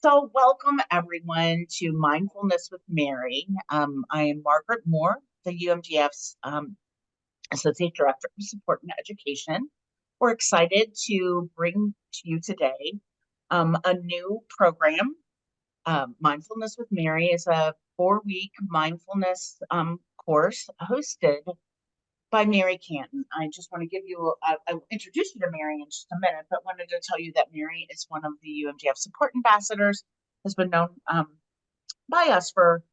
So, welcome everyone to Mindfulness with Mary. I am Margaret Moore, the UMDF's Associate Director of Support and Education. We're excited to bring to you today a new program. Mindfulness with Mary is a 4-week mindfulness course hosted by Mary Canton. I just want to give you, I'll introduce you to Mary in just a minute, but wanted to tell you that Mary is one of the UMDF support ambassadors, has been known by us for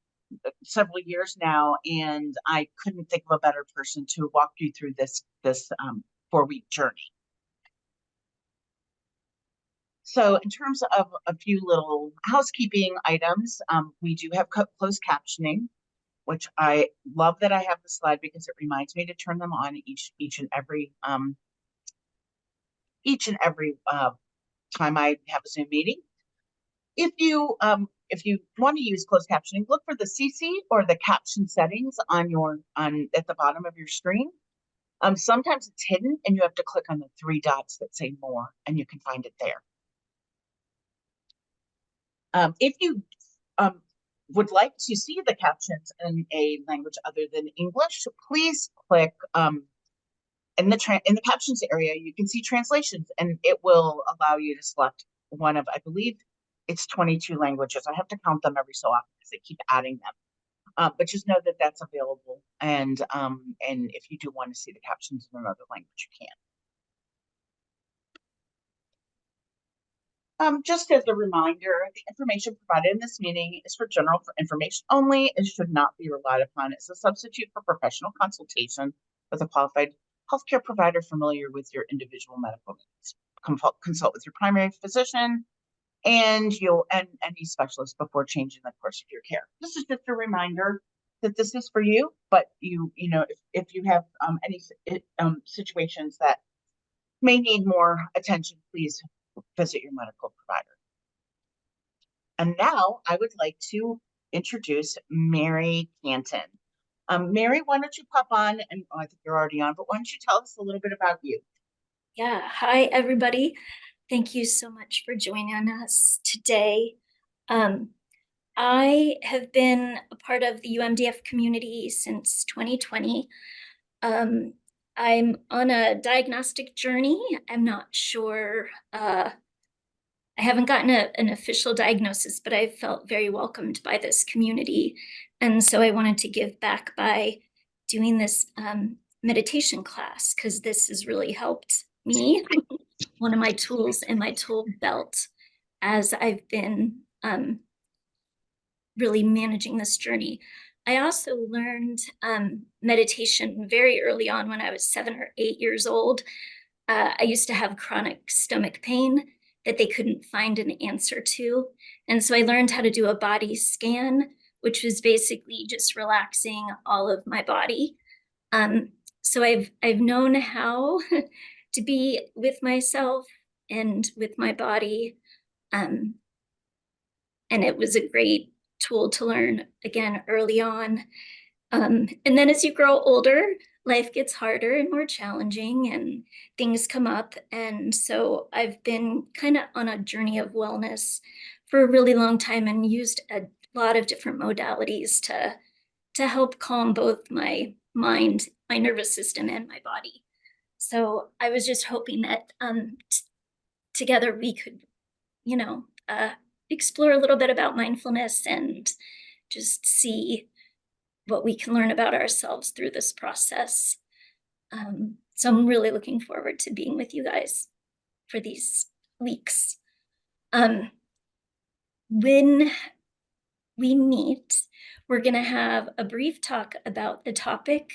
several years now, and I couldn't think of a better person to walk you through this 4-week journey. So in terms of a few little housekeeping items, we do have closed captioning, which I love that I have the slide because it reminds me to turn them on each and every time I have a Zoom meeting. If you want to use closed captioning, look for the CC or the caption settings on at the bottom of your screen. Sometimes it's hidden and you have to click on the 3 dots that say more and you can find it there. If you would like to see the captions in a language other than English, please click in the captions area. You can see translations, and it will allow you to select one of, I believe it's 22 languages. I have to count them every so often because they keep adding them. But just know that that's available, and if you do want to see the captions in another language, you can. Just as a reminder, the information provided in this meeting is for general information only and should not be relied upon as a substitute for professional consultation with a qualified healthcare provider familiar with your individual medical needs. Consult with your primary physician and any specialist before changing the course of your care. This is just a reminder that this is for you, but if you have any situations that may need more attention, please visit your medical provider. And now I would like to introduce Mary Canton. Mary, why don't you pop on? And I think you're already on, but why don't you tell us a little bit about you? Yeah, hi everybody. Thank you so much for joining us today. I have been a part of the UMDF community since 2020. I'm on a diagnostic journey. I'm not sure, I haven't gotten an official diagnosis, but I felt very welcomed by this community. And so I wanted to give back by doing this meditation class, because this has really helped me. One of my tools in my tool belt as I've been really managing this journey. I also learned meditation very early on when I was 7 or 8 years old. I used to have chronic stomach pain that they couldn't find an answer to. And so I learned how to do a body scan, which was basically just relaxing all of my body. So I've known how to be with myself and with my body. And it was a great tool to learn again early on. And then as you grow older, life gets harder and more challenging and things come up. And so I've been kind of on a journey of wellness for a really long time and used a lot of different modalities to help calm both my mind, my nervous system, and my body. So I was just hoping that together we could, explore a little bit about mindfulness and just see what we can learn about ourselves through this process. So I'm really looking forward to being with you guys for these weeks. When we meet, we're going to have a brief talk about the topic,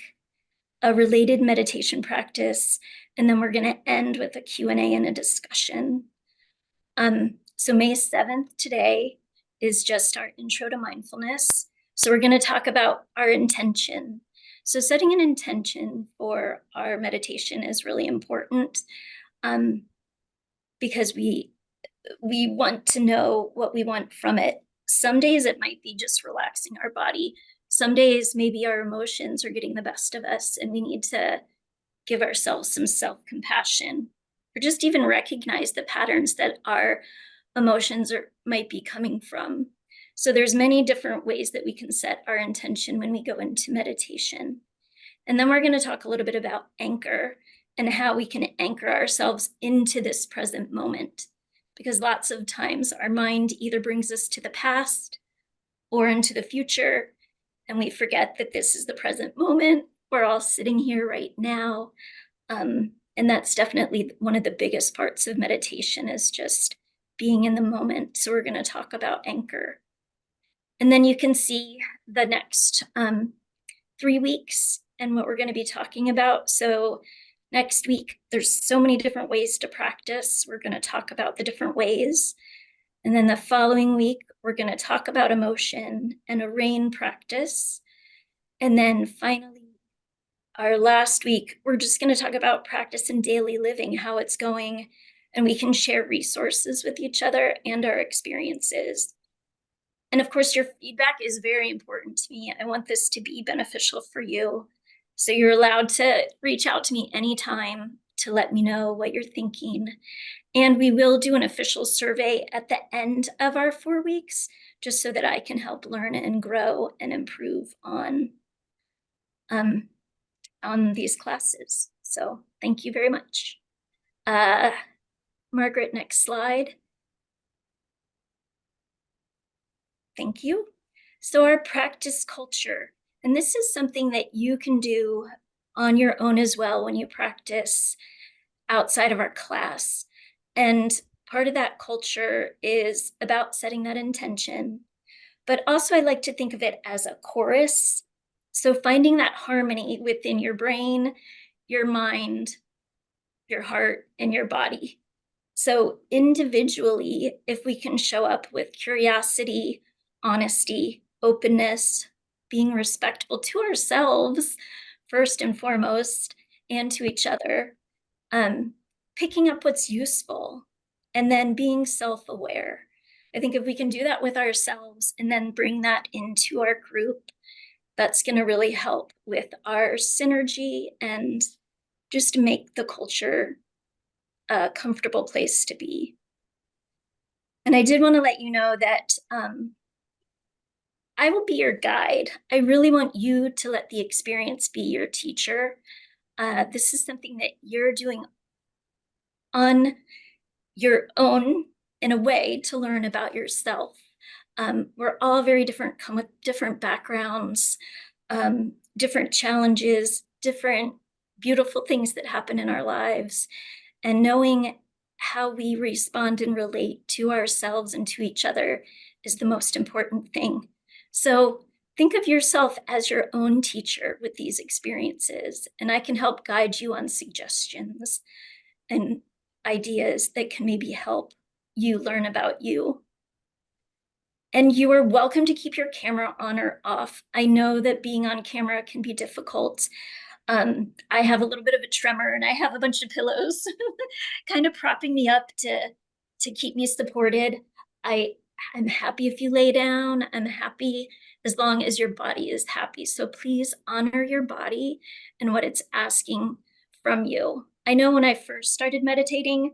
a related meditation practice, and then we're going to end with a Q&A and a discussion. So May 7th today is just our intro to mindfulness. So we're going to talk about our intention. So setting an intention for our meditation is really important because we want to know what we want from it. Some days it might be just relaxing our body. Some days maybe our emotions are getting the best of us and we need to give ourselves some self-compassion or just even recognize the patterns that are emotions might be coming from. So there's many different ways that we can set our intention when we go into meditation. And then we're going to talk a little bit about anchor and how we can anchor ourselves into this present moment. Because lots of times our mind either brings us to the past or into the future, and we forget that this is the present moment. We're all sitting here right now. And that's definitely one of the biggest parts of meditation, is just being in the moment. So we're going to talk about anchor. And then you can see the next 3 weeks and what we're going to be talking about. So next week, there's so many different ways to practice. We're going to talk about the different ways. And then the following week, we're going to talk about emotion and a rain practice. And then finally, our last week, we're just going to talk about practice in daily living, how it's going, and we can share resources with each other and our experiences. And of course, your feedback is very important to me. I want this to be beneficial for you. So you're allowed to reach out to me anytime to let me know what you're thinking. And we will do an official survey at the end of our 4 weeks, just so that I can help learn and grow and improve on these classes. So thank you very much. Margaret, next slide. Thank you. So our practice culture, and this is something that you can do on your own as well when you practice outside of our class. And part of that culture is about setting that intention. But also I like to think of it as a chorus. So finding that harmony within your brain, your mind, your heart, and your body. So individually, if we can show up with curiosity, honesty, openness, being respectful to ourselves, first and foremost, and to each other, picking up what's useful, and then being self-aware. I think if we can do that with ourselves and then bring that into our group, that's going to really help with our synergy and just make the culture a comfortable place to be. And I did want to let you know that I will be your guide. I really want you to let the experience be your teacher. This is something that you're doing on your own in a way to learn about yourself. We're all very different, come with different backgrounds, different challenges, different beautiful things that happen in our lives. And knowing how we respond and relate to ourselves and to each other is the most important thing. So think of yourself as your own teacher with these experiences, and I can help guide you on suggestions and ideas that can maybe help you learn about you. And you are welcome to keep your camera on or off. I know that being on camera can be difficult. I have a little bit of a tremor and I have a bunch of pillows kind of propping me up to keep me supported. I'm happy if you lay down. I'm happy as long as your body is happy. So please honor your body and what it's asking from you. I know when I first started meditating,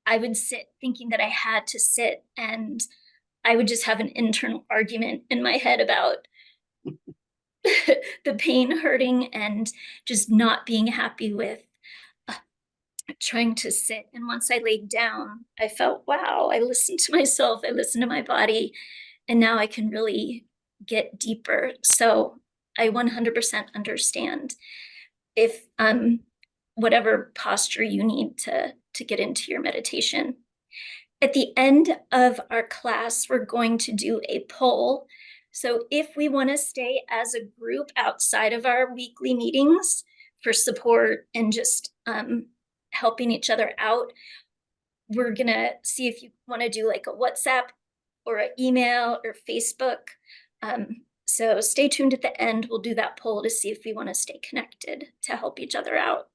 I would sit thinking that I had to sit, and I would just have an internal argument in my head about the pain hurting and just not being happy with trying to sit. And once I laid down, I felt, wow, I listened to myself, I listened to my body, and now I can really get deeper. So I 100% understand if whatever posture you need to get into your meditation. At the end of our class, we're going to do a poll. So if we want to stay as a group outside of our weekly meetings for support and just helping each other out, we're going to see if you want to do like a WhatsApp or an email or Facebook. So stay tuned at the end. We'll do that poll to see if we want to stay connected to help each other out.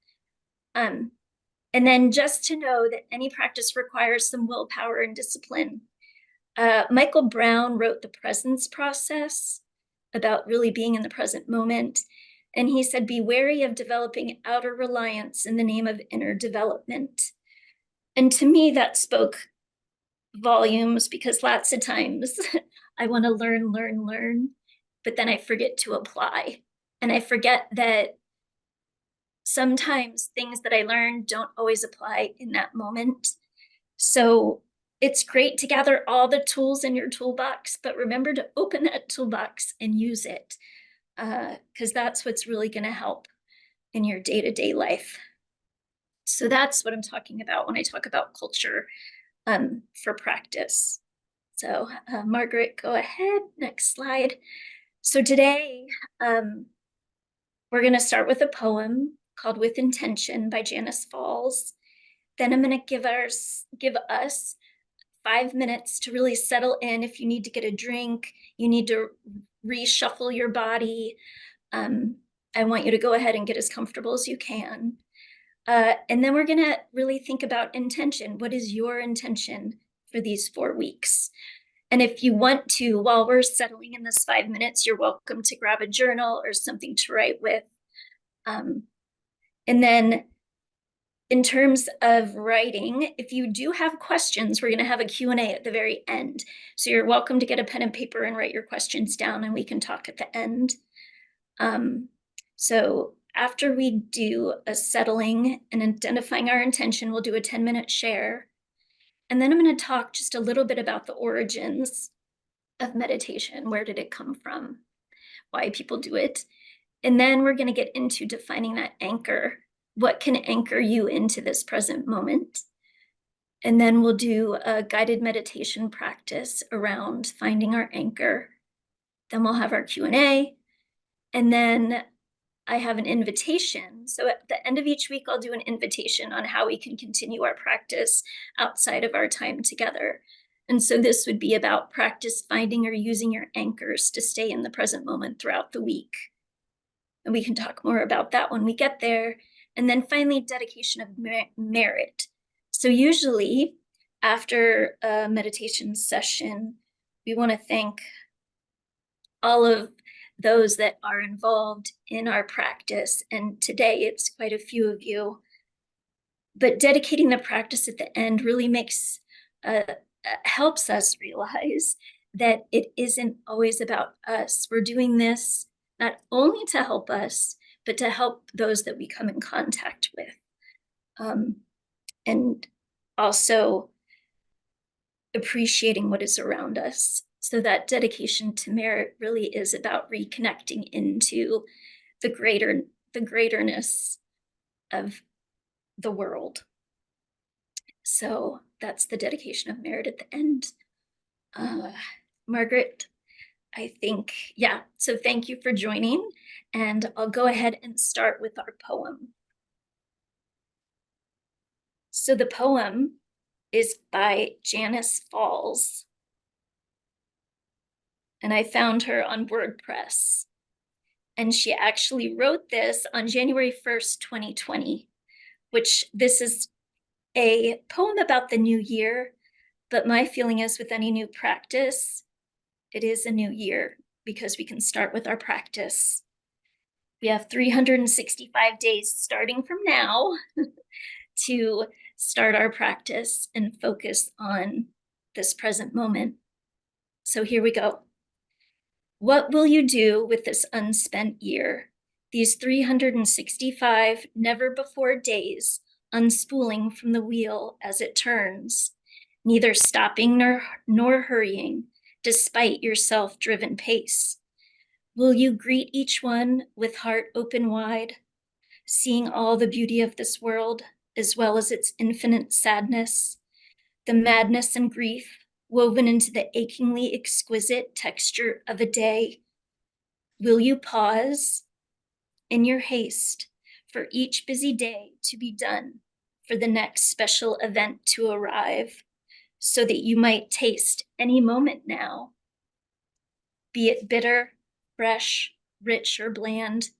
And then just to know that any practice requires some willpower and discipline. Michael Brown wrote The Presence Process about really being in the present moment. And he said, be wary of developing outer reliance in the name of inner development. And to me, that spoke volumes, because lots of times I want to learn, but then I forget to apply. And I forget that sometimes things that I learn don't always apply in that moment. So it's great to gather all the tools in your toolbox, but remember to open that toolbox and use it, because that's what's really going to help in your day-to-day life. So that's what I'm talking about when I talk about culture for practice. So Margaret, go ahead, next slide. So today, we're gonna start with a poem called With Intention by Janice Falls. Then I'm gonna give us 5 minutes to really settle in. If you need to get a drink, you need to reshuffle your body. I want you to go ahead and get as comfortable as you can. And then we're gonna really think about intention. What is your intention for these 4 weeks? And if you want to, while we're settling in this 5 minutes, you're welcome to grab a journal or something to write with. And then in terms of writing, if you do have questions, we're going to have a Q&A at the very end. So you're welcome to get a pen and paper and write your questions down, and we can talk at the end. So after we do a settling and identifying our intention, we'll do a 10-minute share. And then I'm going to talk just a little bit about the origins of meditation. Where did it come from? Why people do it? And then we're going to get into defining that anchor. What can anchor you into this present moment? And then we'll do a guided meditation practice around finding our anchor. Then we'll have our Q&A. And then I have an invitation. So at the end of each week, I'll do an invitation on how we can continue our practice outside of our time together. And so this would be about practice finding or using your anchors to stay in the present moment throughout the week. And we can talk more about that when we get there. And then finally, dedication of merit. So usually after a meditation session, we want to thank all of those that are involved in our practice. And today it's quite a few of you. But dedicating the practice at the end really helps us realize that it isn't always about us. We're doing this not only to help us, but to help those that we come in contact with. And also appreciating what is around us. So that dedication to merit really is about reconnecting into the greaterness of the world. So that's the dedication of merit at the end. Margaret, I think, yeah, so thank you for joining, and I'll go ahead and start with our poem. So the poem is by Janice Falls, and I found her on WordPress. And she actually wrote this on January 1st, 2020, which this is a poem about the new year, but my feeling is with any new practice, it is a new year because we can start with our practice. We have 365 days starting from now to start our practice and focus on this present moment. So here we go. What will you do with this unspent year? These 365 never-before days unspooling from the wheel as it turns, neither stopping nor hurrying, despite your self-driven pace. Will you greet each one with heart open wide, seeing all the beauty of this world, as well as its infinite sadness, the madness and grief woven into the achingly exquisite texture of a day? Will you pause in your haste for each busy day to be done, for the next special event to arrive, so that you might taste any moment now, be it bitter, fresh, rich, or bland,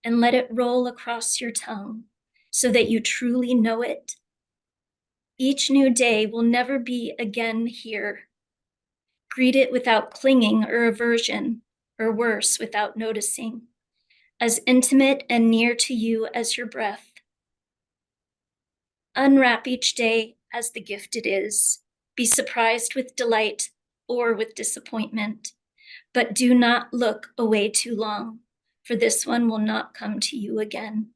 and let it roll across your tongue so that you truly know it? Each new day will never be again here. Greet it without clinging or aversion, or worse, without noticing, as intimate and near to you as your breath. Unwrap each day as the gift it is, Be surprised with delight or with disappointment, but do not look away too long, for this one will not come to you again.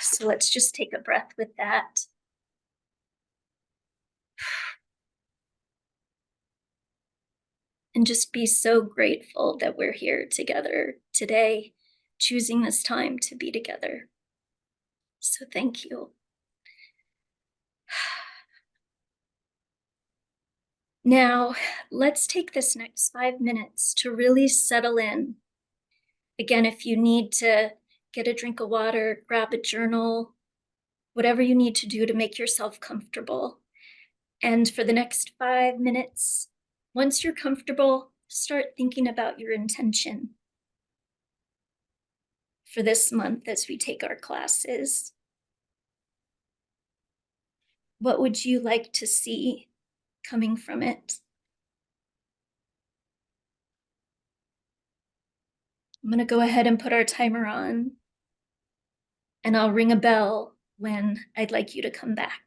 So let's just take a breath with that. And just be so grateful that we're here together today, choosing this time to be together. So thank you. Now, let's take this next 5 minutes to really settle in. Again, if you need to get a drink of water, grab a journal, whatever you need to do to make yourself comfortable. And for the next 5 minutes, once you're comfortable, start thinking about your intention for this month as we take our classes. What would you like to see coming from it? I'm going to go ahead and put our timer on, and I'll ring a bell when I'd like you to come back.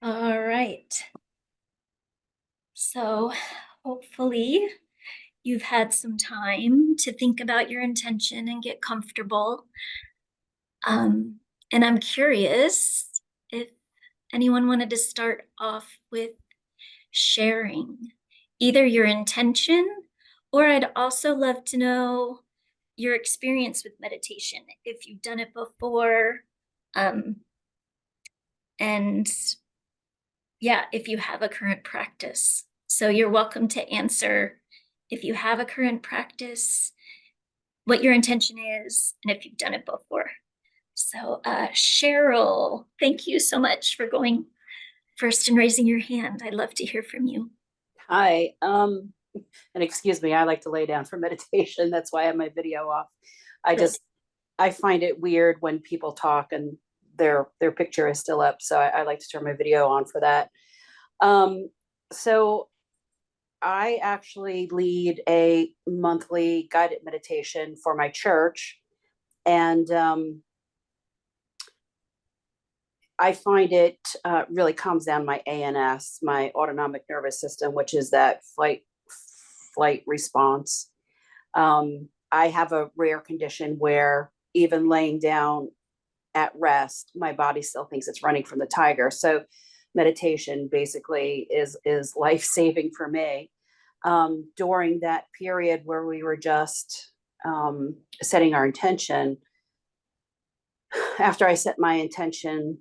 All right. So hopefully you've had some time to think about your intention and get comfortable. Um, and I'm curious if anyone wanted to start off with sharing either your intention, or I'd also love to know your experience with meditation, if you've done it before, um, and yeah, if you have a current practice. So you're welcome to answer if you have a current practice, what your intention is, and if you've done it before. So Cheryl, thank you so much for going first and raising your hand. I'd love to hear from you. Hi, and excuse me, I like to lay down for meditation. That's why I have my video off. I Good. just, I find it weird when people talk and their picture is still up. So I like to turn my video on for that. Um, so I actually lead a monthly guided meditation for my church. And I find it really calms down my ANS, my autonomic nervous system, which is that flight response. I have a rare condition where even laying down at rest, my body still thinks it's running from the tiger. So meditation basically is life saving for me. During that period where we were just setting our intention, after I set my intention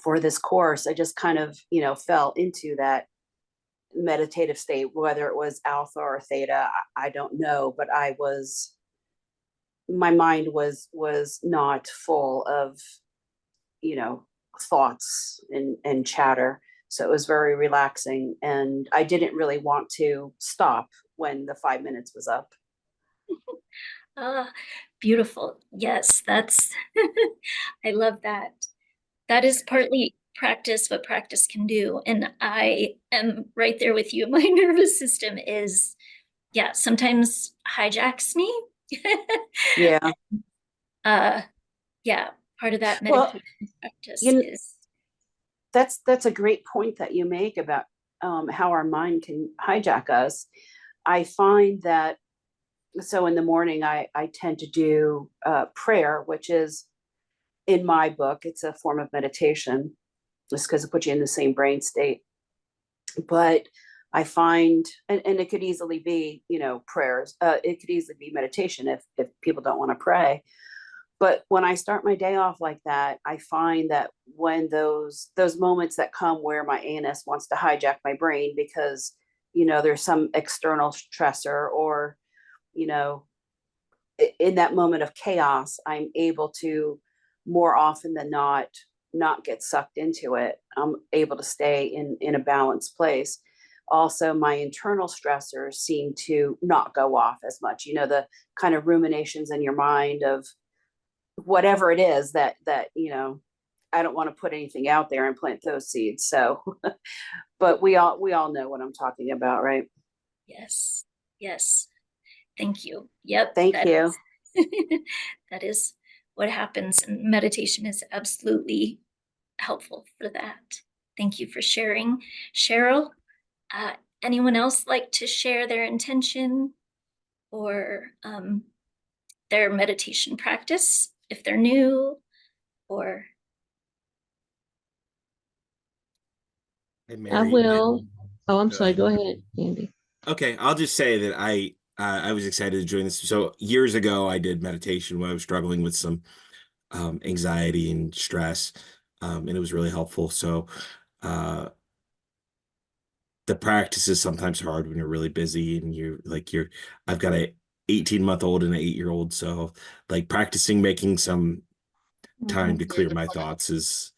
for this course, I just kind of, fell into that meditative state, whether it was alpha or theta, I don't know, but my mind was not full of, you know, thoughts and chatter. So it was very relaxing. And I didn't really want to stop when the 5 minutes was up. Ah, beautiful. Yes, that's, I love that. That is partly practice, what practice can do. And I am right there with you. My nervous system is, yeah, sometimes hijacks me. Yeah. uh, yeah, part of that Well, meditation practice you know, is, that's a great point that you make about how our mind can hijack us. I find that so in the morning I tend to do prayer, which is in my book, it's a form of meditation just because it puts you in the same brain state. But I find, and it could easily be, prayers. It could easily be meditation if people don't want to pray. But when I start my day off like that, I find that when those moments that come where my ANS wants to hijack my brain because there's some external stressor or you know in that moment of chaos, I'm able to more often than not get sucked into it. I'm able to stay in a balanced place. Also, my internal stressors seem to not go off as much. The kind of ruminations in your mind of whatever it is that I don't want to put anything out there and plant those seeds. So, but we all know what I'm talking about, right? yes, yes. Thank you. Yep, Thank that you. is that is what happens, and meditation is absolutely helpful for that. Thank you for sharing. Cheryl, uh, anyone else like to share their intention or their meditation practice if they're new or Hey, I Mary. will. Oh, I'm Go sorry. ahead. Go ahead, Andy. Okay, I'll just say that I was excited to join this. So years ago, I did meditation when I was struggling with some anxiety and stress, and it was really helpful. So uh, the practice is sometimes hard when you're really busy and I've got a 18-month-old and an 8-year-old, so like practicing making some time Mhm. to Very clear good my point. thoughts is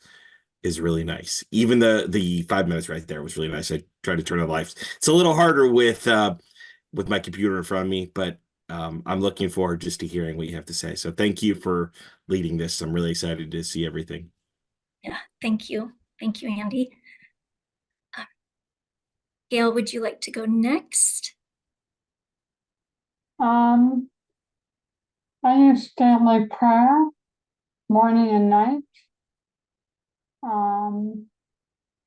really nice. Even the 5 minutes right there was really nice. I tried to turn on lights. It's a little harder with my computer in front of me, but I'm looking forward just to hearing what you have to say. So thank you for leading this. I'm really excited to see everything. yeah, thank you. Thank you, Andy. Uh, Gail, would you like to go next? Um, I use family prayer morning and night. Um,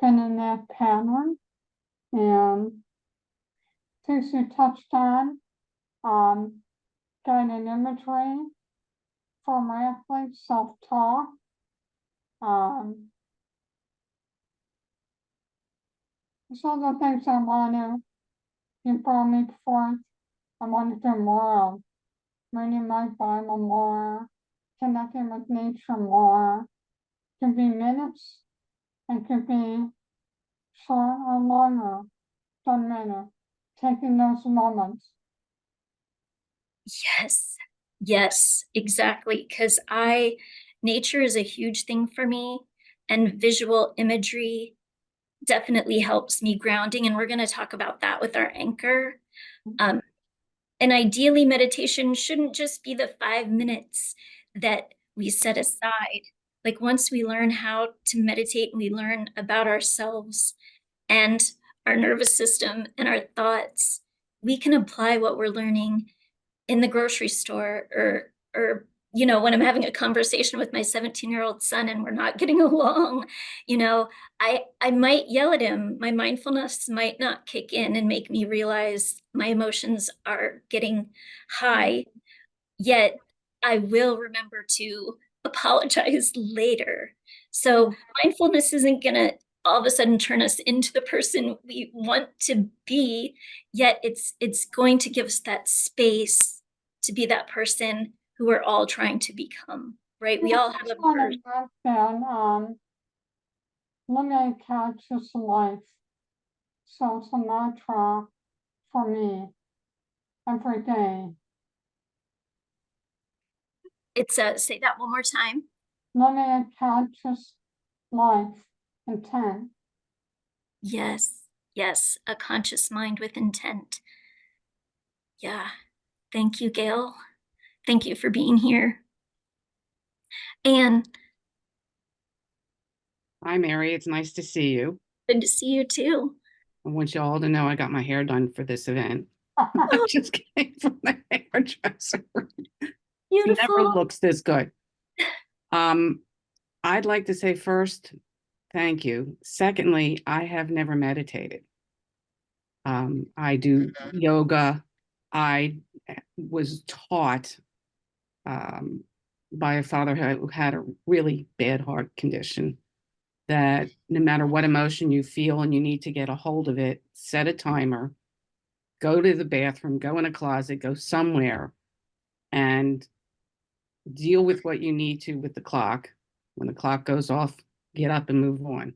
been in that pattern. And Susie touched on guided imagery for my athletes, self-talk. There's other things I want to, you brought me forth, I want to do more of. Reading my Bible more, connecting with nature more. Could be minutes, it could be short or longer, doesn't matter. Taking those moments. Yes, yes, exactly. Because nature is a huge thing for me, and visual imagery definitely helps me grounding. And we're going to talk about that with our anchor. And ideally, meditation shouldn't just be the 5 minutes that we set aside. Like once we learn how to meditate and we learn about ourselves and our nervous system and our thoughts, we can apply what we're learning in the grocery store or when I'm having a conversation with my 17-year-old son and we're not getting along, I might yell at him. My mindfulness might not kick in and make me realize my emotions are getting high, yet I will remember to apologize later. So mindfulness isn't gonna all of a sudden turn us into the person we want to be, yet it's going to give us that space to be that person who we're all trying to become, right? We all have a version. Living a conscious life. So it's a mantra for me every day. It's say that one more time. Living a conscious life, intent. Yes, yes, a conscious mind with intent. Yeah, thank you, Gail. Thank you for being here. And Hi, Mary. It's nice to see you. good to see you too. I want you all to know I got my hair done for this event. I just came from the hairdresser. Beautiful. Never looks this good. I'd like to say first, thank you. Secondly, I have never meditated. I do yoga. I was taught by a father who had a really bad heart condition that no matter what emotion you feel and you need to get a hold of it, set a timer, go to the bathroom, go in a closet, go somewhere, and deal with what you need to with the clock. When the clock goes off, get up and move on.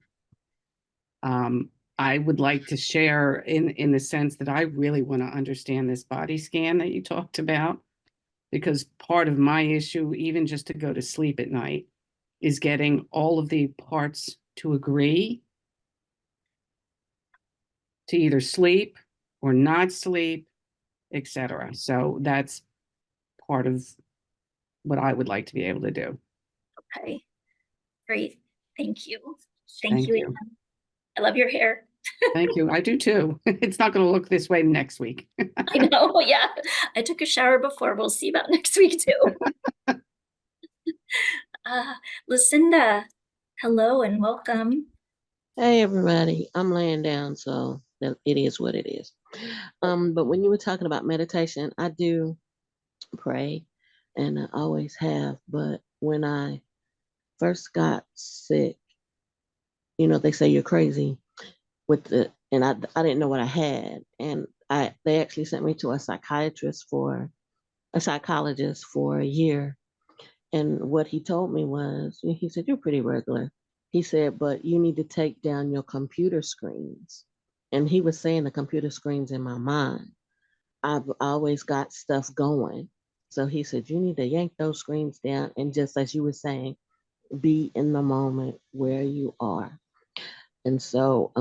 I would like to share in the sense that I really want to understand this body scan that you talked about, because part of my issue, even just to go to sleep at night, is getting all of the parts to agree to either sleep or not sleep, etc. So that's part of what I would like to be able to do. Okay, great. Thank you. Thank Thank you. you. I love your hair. Thank you. I do too. It's not going to look this way next week. I know. Yeah, I took a shower before. We'll see about next week too. Lucinda, hello and welcome. Hey everybody, I'm laying down, so it is what it is. But when you were talking about meditation, I do pray, and I always have. But when I first got sick, they say you're crazy and I didn't know what I had, and they actually sent me to a psychologist for a year. And what he told me was, he said, you're pretty regular. He said, but you need to take down your computer screens. And he was saying the computer screens in my mind. I've always got stuff going. So he said, you need to yank those screens down. And just as you were saying, be in the moment where you are. And so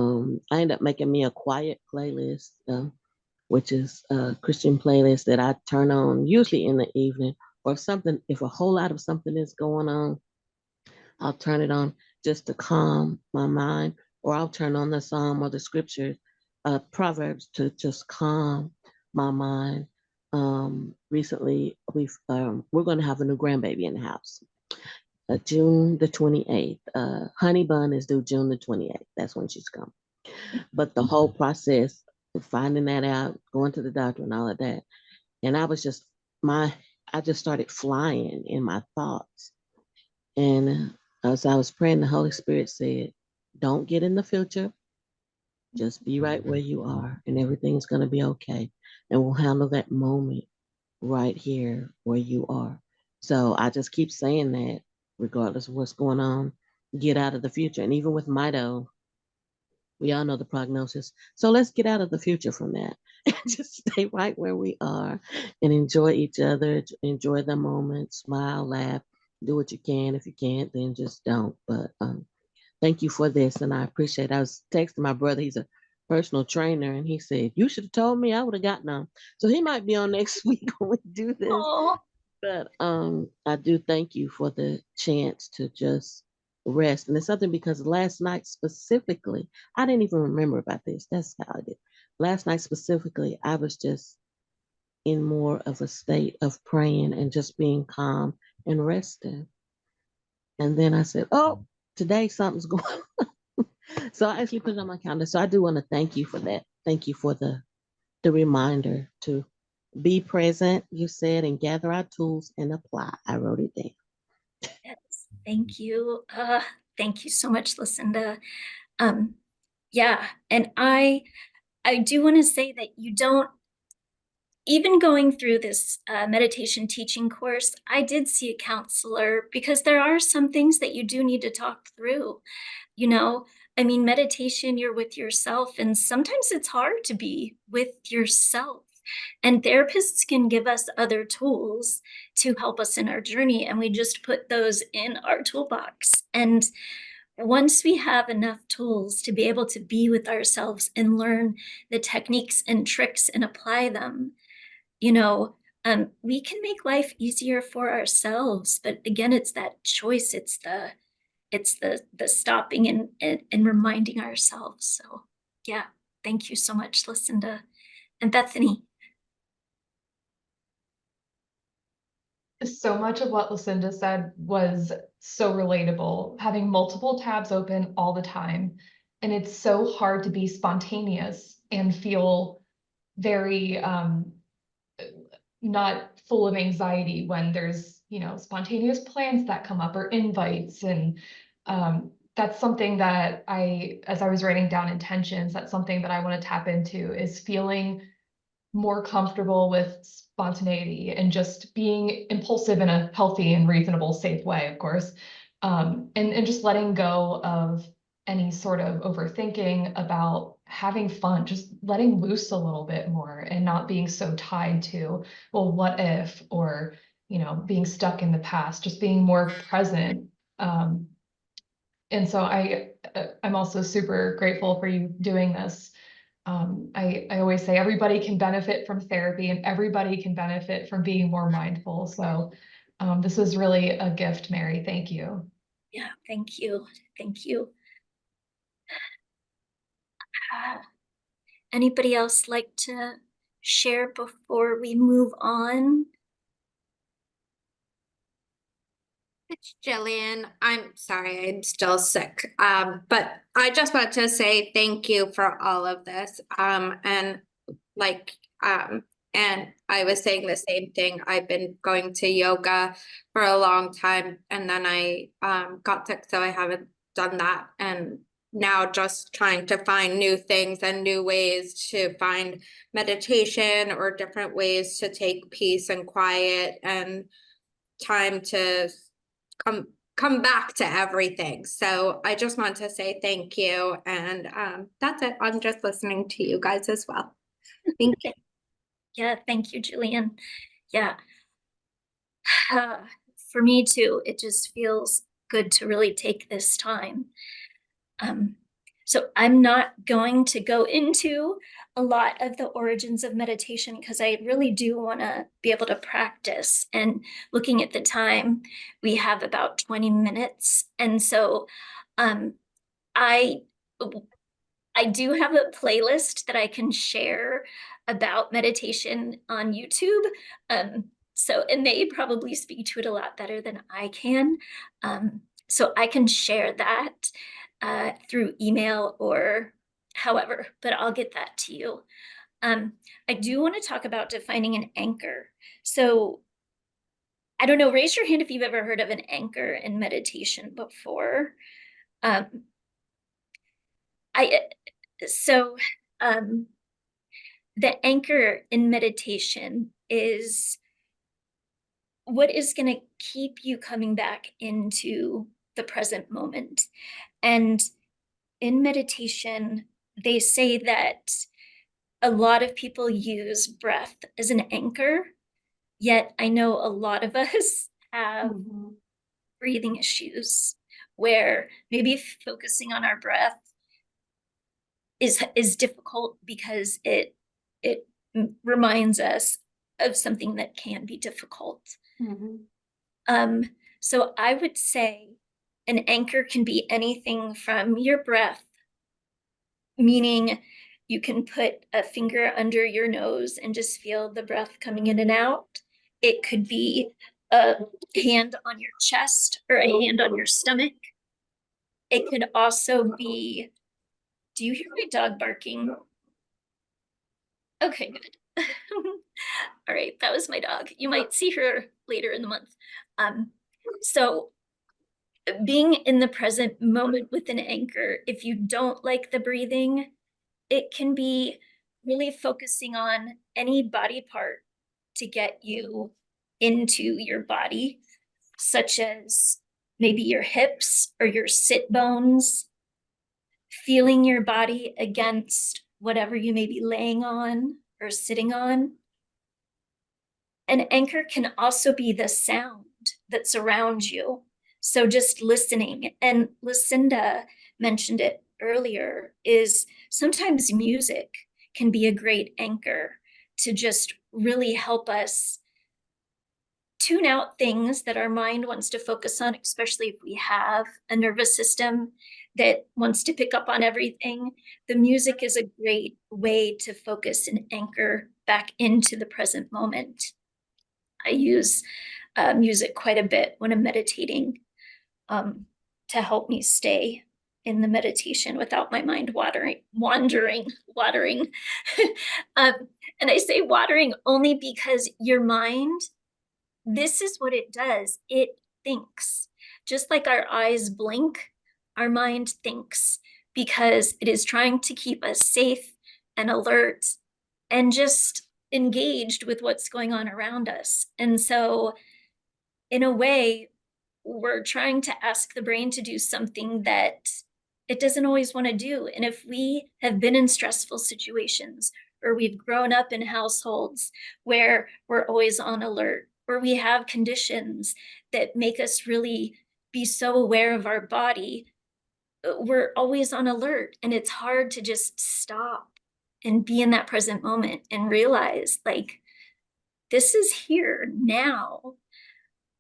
I ended up making me a quiet playlist, which is a Christian playlist that I turn on usually in the evening, or if a whole lot of something is going on, I'll turn it on just to calm my mind, or I'll turn on the Psalm or the scriptures, Proverbs, to just calm my mind. Recently we're going to have a new grandbaby in the house. June the 28th. Honey Bun is due June the 28th. That's when she's coming. But the whole process of finding that out, going to the doctor and all of that, and I was just I just started flying in my thoughts. And as I was praying, the Holy Spirit said, "Don't get in the future. Just be right where you are, and everything's gonna be okay. And we'll handle that moment right here where you are." So I just keep saying that, regardless of what's going on, get out of the future. And even with Mito, we all know the prognosis. So let's get out of the future from that and just stay right where we are and enjoy each other, enjoy the moment, smile, laugh, do what you can. If you can't, then just don't. But thank you for this. And I appreciate it. I was texting my brother, he's a personal trainer, and he said, "You should have told me, I would have gotten on." So he might be on next week when we do this. Oh, But I do thank you for the chance to just rest. And it's something because last night specifically, I didn't even remember about this. That's how I did. Last night specifically, I was just in more of a state of praying and just being calm and resting. And then I said, "Oh, today something's going on." So I actually put it on my calendar. So I do want to thank you for that. Thank you for the reminder to be present, you said, and gather our tools and apply. I wrote it down. yes, thank you. Thank you so much, Lucinda. Yeah, and I do want to say that you don't, even going through this meditation teaching course, I did see a counselor because there are some things that you do need to talk through. You know, I mean, meditation, you're with yourself, and sometimes it's hard to be with yourself. And therapists can give us other tools to help us in our journey, and we just put those in our toolbox. And once we have enough tools to be able to be with ourselves and learn the techniques and tricks and apply them, you know, we can make life easier for ourselves. But again, it's that choice. It's the stopping and reminding ourselves. So yeah, thank you so much, Lucinda. And Bethany. So much of what Lucinda said was so relatable, having multiple tabs open all the time. And it's so hard to be spontaneous and feel very not full of anxiety when there's, spontaneous plans that come up or invites. And that's something that as I was writing down intentions, that's something that I want to tap into, is feeling more comfortable with spontaneity and just being impulsive in a healthy and reasonable, safe way, of course. And just letting go of any sort of overthinking, about having fun, just letting loose a little bit more and not being so tied to, well, what if, or, being stuck in the past, just being more present. And so I'm also super grateful for you doing this. I always say everybody can benefit from therapy and everybody can benefit from being more mindful. So this is really a gift, Mary. Thank you. Yeah, thank you. Thank you. Anybody else like to share before we move on? It's Jillian. I'm sorry, I'm still sick. But I just want to say thank you for all of this. And like, and I was saying the same thing. I've been going to yoga for a long time, and then I got sick, so I haven't done that. And now just trying to find new things and new ways to find meditation or different ways to take peace and quiet and time to come back to everything. So I just want to say thank you. And that's it. I'm just listening to you guys as well. Thank you. Yeah, thank you, Jillian. Yeah. For me too, it just feels good to really take this time. So I'm not going to go into a lot of the origins of meditation because I really do want to be able to practice. And looking at the time, we have about 20 minutes. And so I do have a playlist that I can share about meditation on YouTube. So, and they probably speak to it a lot better than I can. So I can share that through email or however, but I'll get that to you. I do want to talk about defining an anchor. So I don't know, raise your hand if you've ever heard of an anchor in meditation before. Um, so the anchor in meditation is what is going to keep you coming back into the present moment. And in meditation, they say that a lot of people use breath as an anchor, yet I know a lot of us have breathing issues where maybe focusing on our breath is difficult because it reminds us of something that can be difficult. So I would say an anchor can be anything from your breath, meaning you can put a finger under your nose and just feel the breath coming in and out. It could be a hand on your chest or a hand on your stomach. It could also be, do you hear my dog barking? Okay, good. All right, that was my dog. You might see her later in the month. So being in the present moment with an anchor, if you don't like the breathing, it can be really focusing on any body part to get you into your body, such as maybe your hips or your sit bones, feeling your body against whatever you may be laying on or sitting on. An anchor can also be the sound that's around you. So just listening, and Lucinda mentioned it earlier, is sometimes music can be a great anchor to just really help us tune out things that our mind wants to focus on, especially if we have a nervous system that wants to pick up on everything. The music is a great way to focus and anchor back into the present moment. I use music quite a bit when I'm meditating to help me stay in the meditation without my mind wandering. And I say watering only because your mind, this is what it does. It thinks. Just like our eyes blink, our mind thinks, because it is trying to keep us safe and alert and just engaged with what's going on around us. And so in a way, we're trying to ask the brain to do something that it doesn't always want to do. And if we have been in stressful situations, or we've grown up in households where we're always on alert, or we have conditions that make us really be so aware of our body, we're always on alert. And it's hard to just stop and be in that present moment and realize, like, this is here now.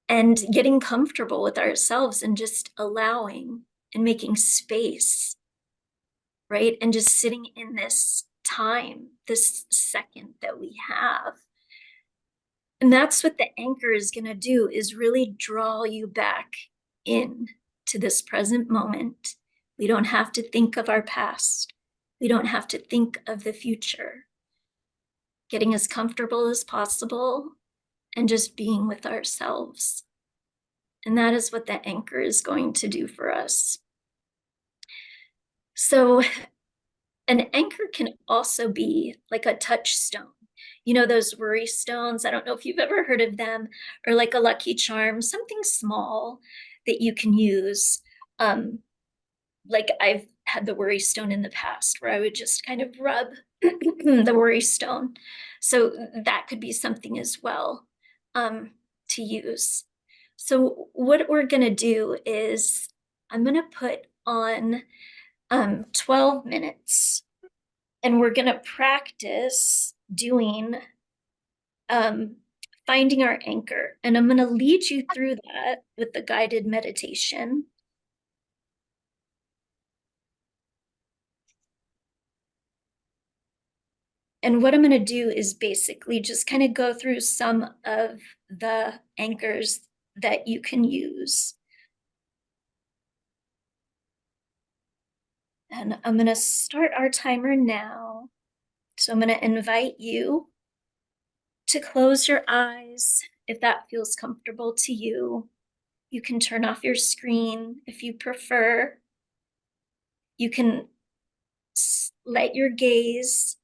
And getting comfortable with ourselves and just allowing and making space, right? And just sitting in this time, this second that we have. And that's what the anchor is going to do, is really draw you back in to this present moment. We don't have to think of our past. We don't have to think of the future. Getting as comfortable as possible and just being with ourselves. And that is what the anchor is going to do for us. So an anchor can also be like a touchstone. You know, those worry stones, I don't know if you've ever heard of them, or like a lucky charm, something small that you can use. Like I've had the worry stone in the past where I would just kind of rub the worry stone. So that could be something as well to use. So what we're going to do is I'm going to put on 12 minutes, and we're going to practice doing finding our anchor. And I'm going to lead you through that with the guided meditation. And what I'm going to do is basically just kind of go through some of the anchors that you can use. And I'm going to start our timer now. So I'm going to invite you to close your eyes if that feels comfortable to you. You can turn off your screen if you prefer. You can let your gaze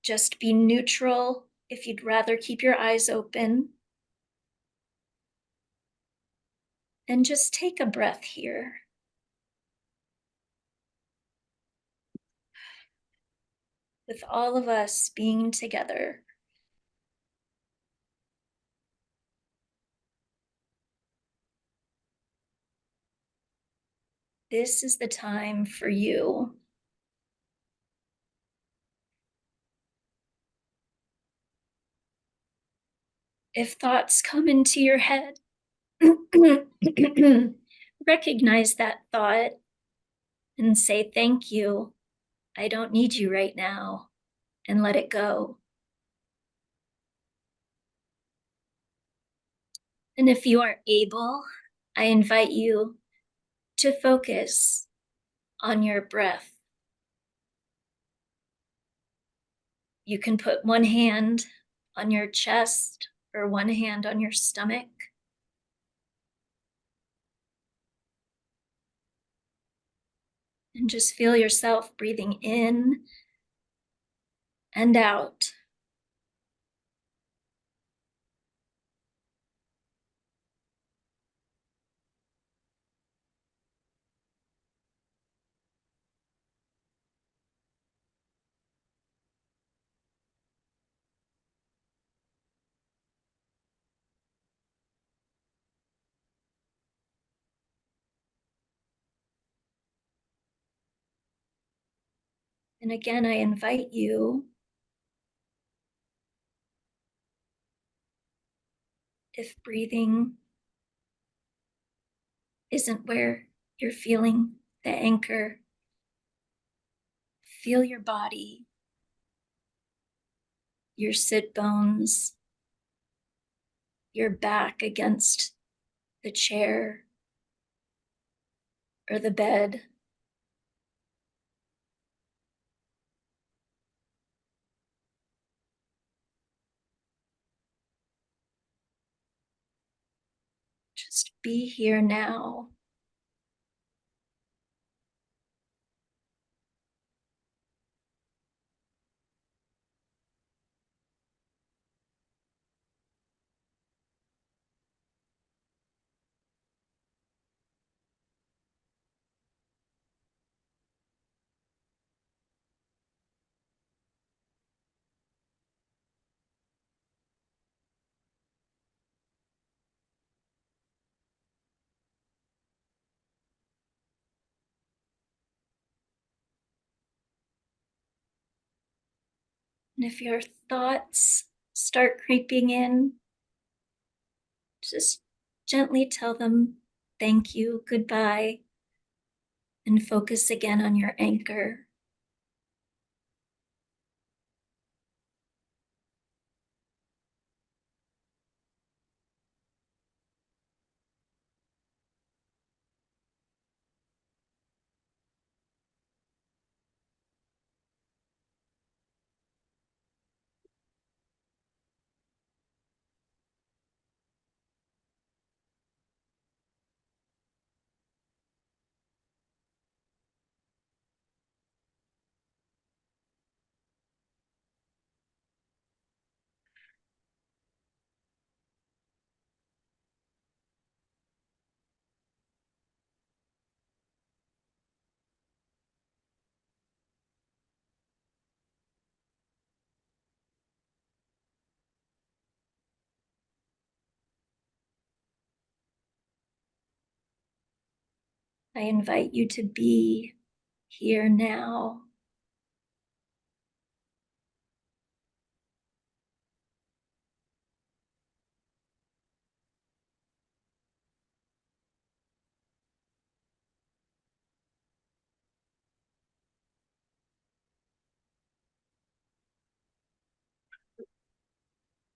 just be neutral if you'd rather keep your eyes open. And just take a breath here. With all of us being together. This is the time for you. If thoughts come into your head, recognize that thought and say, thank you. I don't need you right now, and let it go. And if you are able, I invite you to focus on your breath. You can put one hand on your chest or one hand on your stomach. And just feel yourself breathing in and out. And again, I invite you, if breathing isn't where you're feeling the anchor, feel your body, your sit bones, your back against the chair or the bed. Just be here now. And if your thoughts start creeping in, just gently tell them thank you, goodbye, and focus again on your anchor. I invite you to be here now.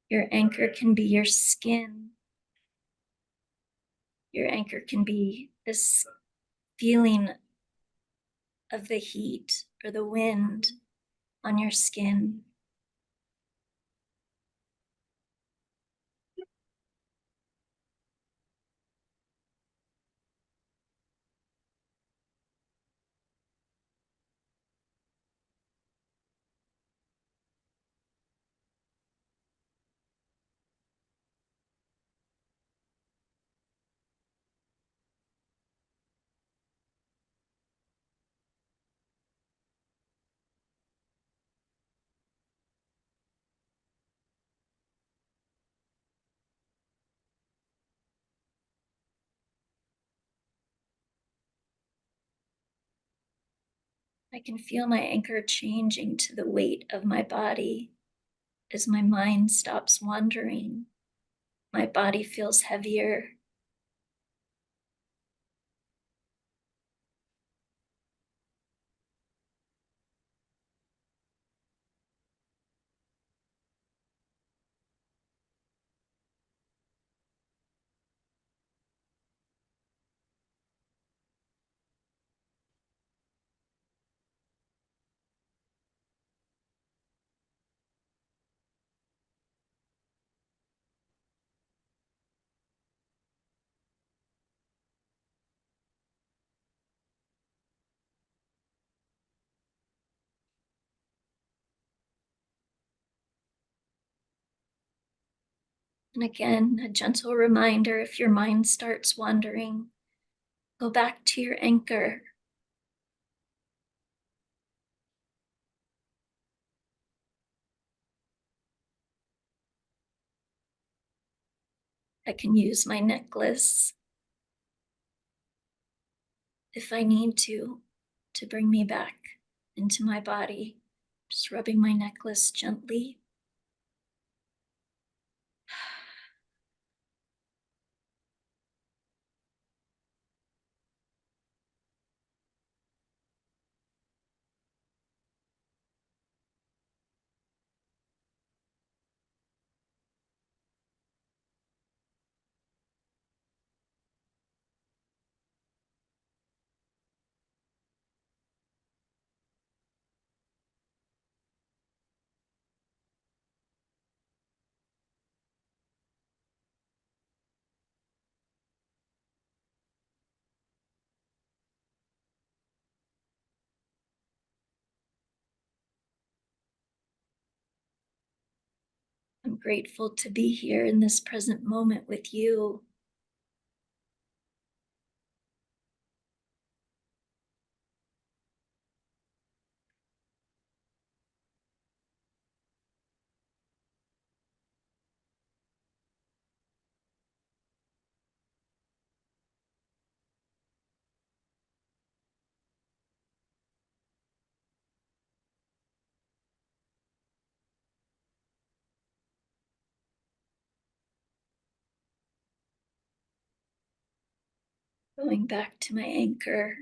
Your anchor can be your skin. Your anchor can be this feeling of the heat or the wind on your skin. I can feel my anchor changing to the weight of my body as my mind stops wandering. My body feels heavier. And again, a gentle reminder, if your mind starts wandering, go back to your anchor. I can use my necklace if I need to bring me back into my body. Just rubbing my necklace gently. I'm grateful to be here in this present moment with you. Going back to my anchor.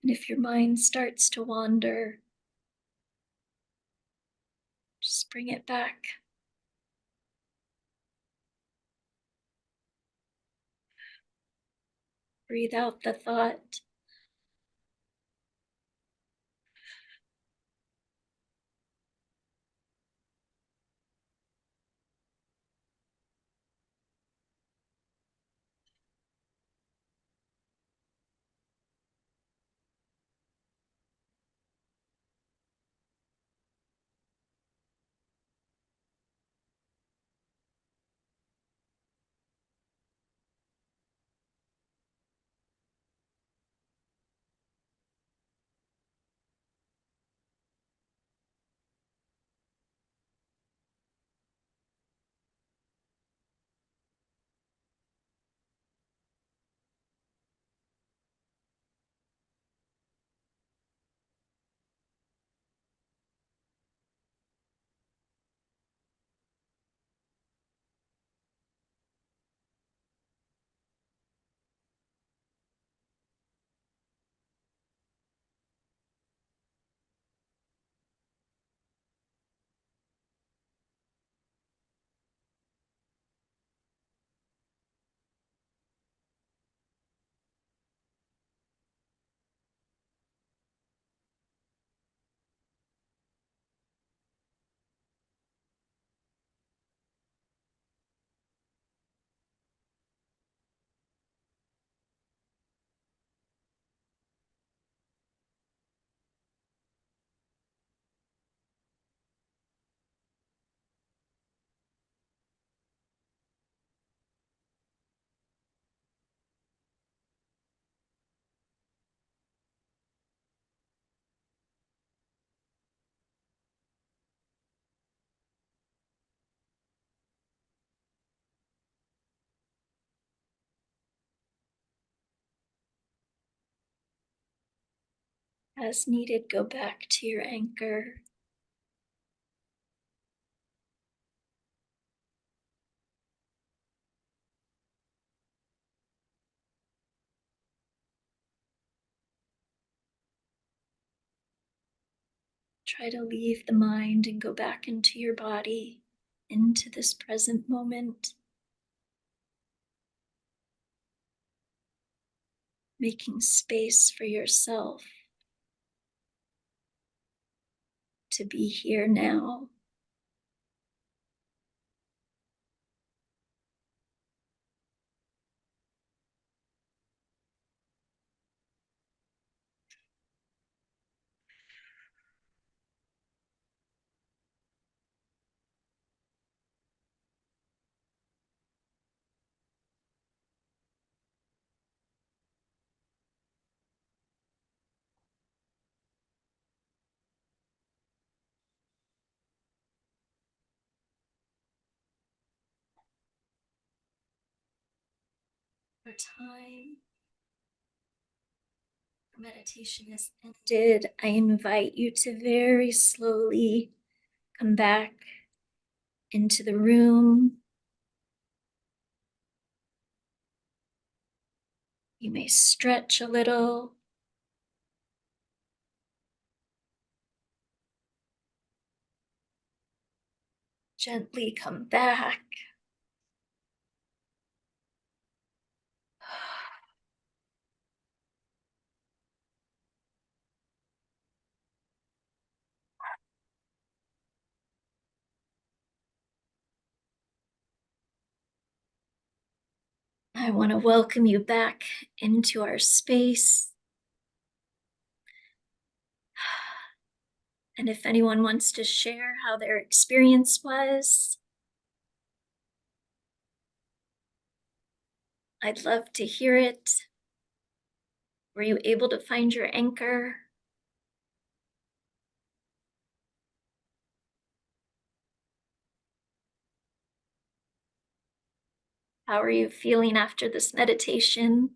And if your mind starts to wander, just bring it back. Breathe out the thought. As needed, go back to your anchor. Try to leave the mind and go back into your body, into this present moment. Making space for yourself to be here now. For time, meditation is ended. I invite you to very slowly come back into the room. You may stretch a little. Gently come back. I want to welcome you back into our space. And if anyone wants to share how their experience was, I'd love to hear it. Were you able to find your anchor? How are you feeling after this meditation?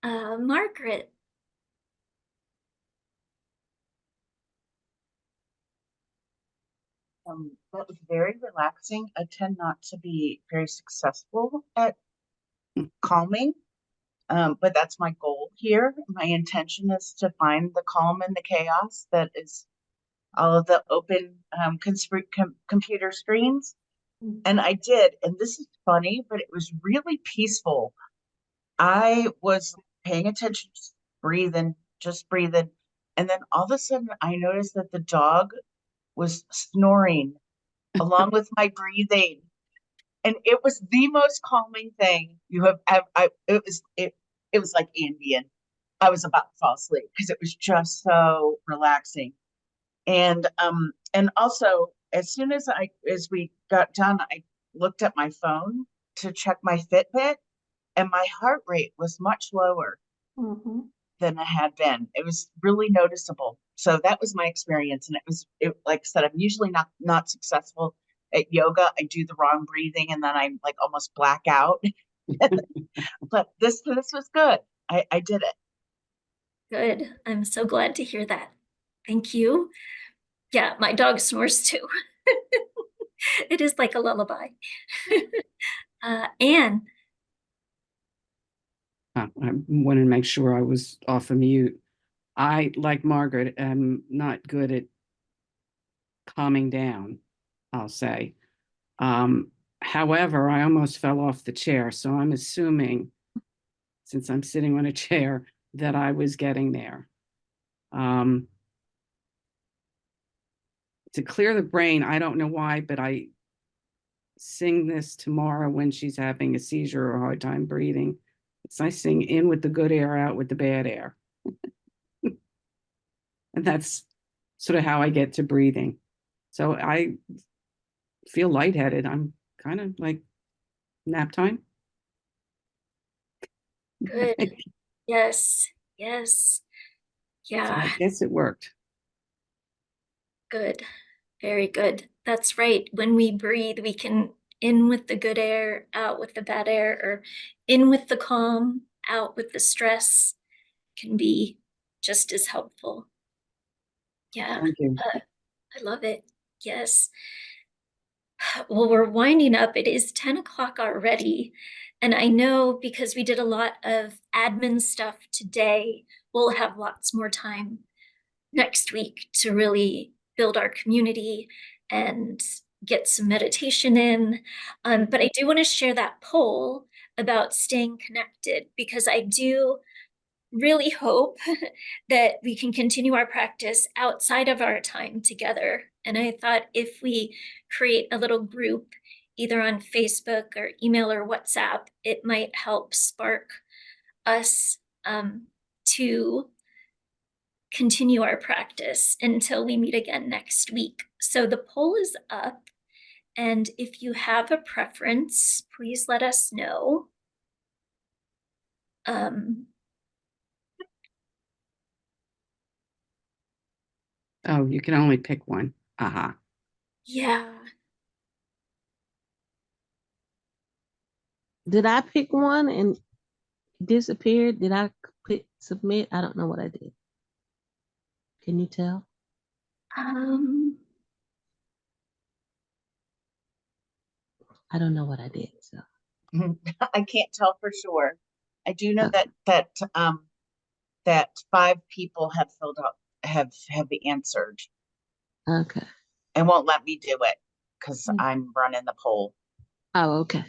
Margaret, That was very relaxing. I tend not to be very successful at calming, but that's my goal here. My intention is to find the calm in the chaos that is all of the open computer screens. And I did. And this is funny, but it was really peaceful. I was paying attention, just breathing. And then all of a sudden, I noticed that the dog was snoring along with my breathing. And it was the most calming thing you have ever. It was like Ambien. I was about to fall asleep because it was just so relaxing. And also as we got done, I looked at my phone to check my Fitbit, and my heart rate was much lower Mhm. than it had been. It was really noticeable. So that was my experience, and like I said, I'm usually not successful at yoga. I do the wrong breathing, and then I'm like almost black out. But this was good. I did it. good. I'm so glad to hear that. Thank you. Yeah, my dog snores too. It is like a lullaby. Anne, I wanted to make sure I was off of mute. I, like Margaret, am not good at calming down, I'll say. However, I almost fell off the chair, so I'm assuming, since I'm sitting on a chair, that I was getting there. To clear the brain, I don't know why, but I sing this tomorrow when she's having a seizure or a hard time breathing. I sing in with the good air, out with the bad air. And that's sort of how I get to breathing. So I feel lightheaded. I'm kind of like nap time. good. Yes, yes. So I Yeah, guess it worked. Good. Very good. That's right. When we breathe, we can in with the good air, out with the bad air, or in with the calm, out with the stress, can be just as helpful. Yeah, Thank you. I love it. Yes. Well, we're winding up. It is 10 o'clock already. And I know because we did a lot of admin stuff today, we'll have lots more time next week to really build our community and get some meditation in. But I do want to share that poll about staying connected because I do really hope that we can continue our practice outside of our time together. And I thought if we create a little group, either on Facebook or email or WhatsApp, it might help spark us to continue our practice until we meet again next week. So the poll is up. And if you have a preference, please let us know. Oh, you can only pick one. Aha. Yeah. Did I pick one and disappeared? Did I click submit? I don't know what I did. Can you tell? I don't know what I did. So I can't tell for sure. I do know Okay. that 5 people have filled out have answered. Okay. It won't let me do it because I'm running the poll. Oh, okay.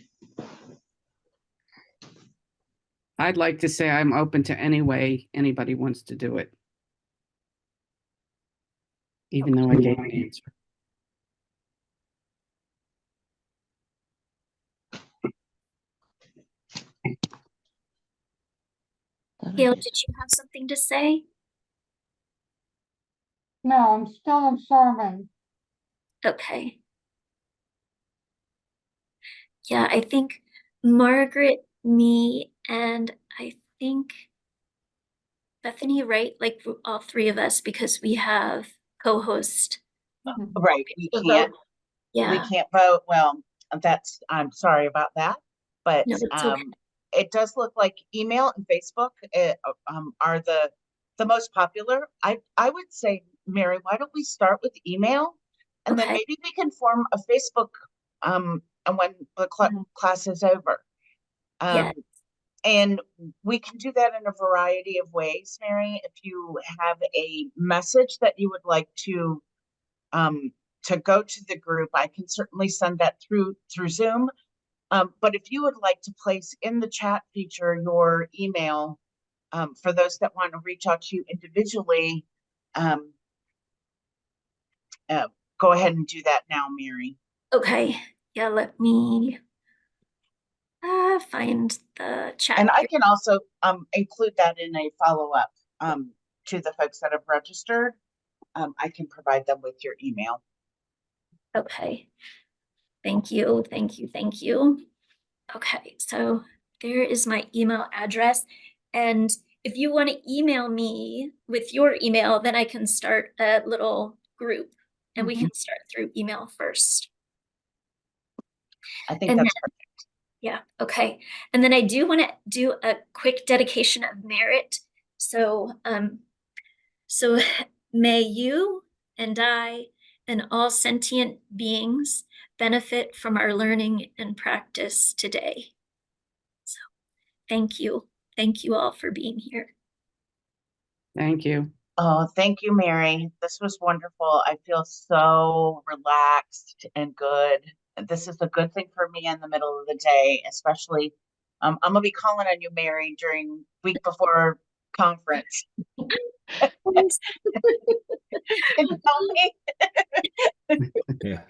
I'd like to say I'm open to any way anybody wants to do it. Even though I gave an answer. Gail, did you have something to say? No, I'm still observing. Okay. Yeah, I think Margaret, me, and I think Bethany, right? Like all 3 of us, because we have co-host. Right. We to can't. vote. Yeah. We can't vote. Well, I'm sorry about that, but No, it's okay. it does look like email and Facebook are the most popular. I would say, Mary, why don't we start with email, and then Okay. maybe we can form a Facebook and when the class is over. Yeah. And we can do that in a variety of ways, Mary. If you have a message that you would like to go to the group, I can certainly send that through Zoom. But if you would like to place in the chat feature your email for those that want to reach out to you individually, go ahead and do that now, Mary. Okay. Yeah, let me find the chat. And I here. can also include that in a follow-up to the folks that have registered. I can provide them with your email. Okay. Thank you. Thank you. Thank you. Okay, so there is my email address. And if you want to email me with your email, then I can start a little group and we can start through email first. I think And that's then, yeah, okay. And then I do want to do a quick dedication of merit. So, so may you and I and all sentient beings benefit from our learning and practice today. So thank you. Thank you all for being here. Thank you. Oh, thank you, Mary. This was wonderful. I feel so relaxed and good. This is a good thing for me in the middle of the day, especially. I'm gonna be calling on you, Mary, during week before conference. Can you call me? Yeah.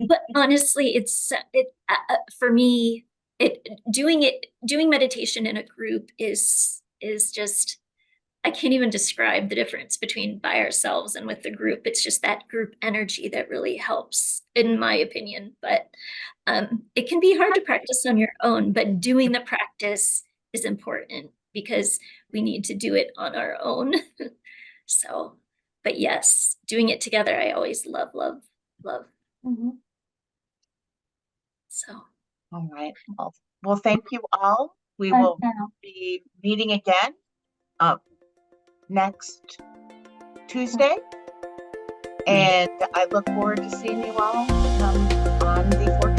But honestly, it's for me. Doing meditation in a group is just, I can't even describe the difference between by ourselves and with the group. It's just that group energy that really helps, in my opinion. But it can be hard to practice on your own, but doing the practice is important because we need to do it on our own. So But yes, doing it together, I always love. Mhm. So All right. Well, thank you all. We Thank will you. be meeting again next Tuesday. And I look forward to seeing you all on the 14th.